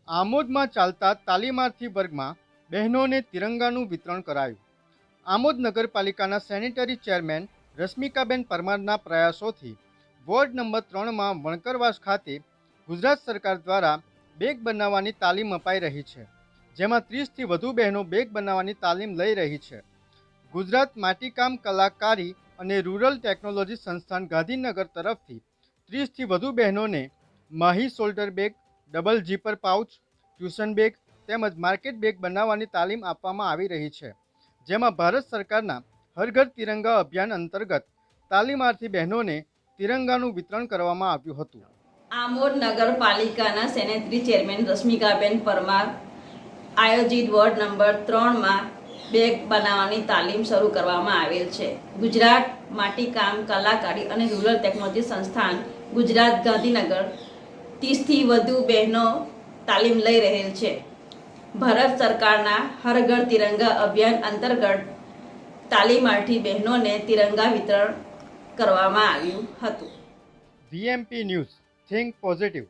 આમોદમાં ચાલતા તાલીમાર્થી વર્ગમાં બહેનોને તિરંગાનું વિતરણ કરાયું. આમોદ નગરપાલિકાના સેનેટરી ચેરમેન રશ્મિકાબેન પરમારના પ્રયાસોથી વોર્ડ નંબર 3માં વણકરવાસ ખાતે ગુજરાત સરકાર દ્વારા બેગ બનાવવાની તાલીમ અપાઈ રહી છે, જેમાં 30થી વધુ બહેનો બેગ બનાવવાની તાલીમ લઈ રહી છે. ગુજરાત માટીકામ કલાકારી અને રૂરલ ટેકનોલોજી સંસ્થાન ગાંધીનગર તરફથી 30થી વધુ બહેનોને Mahi shoulder bag, double zipper pouch, tuition bag તેમજ માર્કેટ બેગ બનાવવાની તાલીમ આપવામાં આવી રહી છે, જેમાં ભારત સરકારના હર ઘર તિરંગા અભિયાન અંતર્ગત તાલીમાર્થી બહેનોને તિરંગાનું વિતરણ કરવામાં આવ્યું હતું. આમોદ નગરપાલિકાના સેનેટરી ચેરમેન રશ્મિકાબેન પરમાર આયોજિત વોર્ડ નંબર 3માં બેગ બનાવવાની તાલીમ શરૂ કરવામાં આવેલ છે. ગુજરાત માટીકામ કલાકારી અને રૂરલ ટેકનોલોજી સંસ્થાન ગુજરાત ગાંધીનગર 30થી વધુ બહેનો તાલીમ લઈ રહેલ છે. ભારત સરકારના હર ઘર તિરંગા અભિયાન અંતર્ગત તાલીમાર્થી બહેનોને તિરંગા વિતરણ કરવામાં આવ્યું હતું. VMP news, think positive.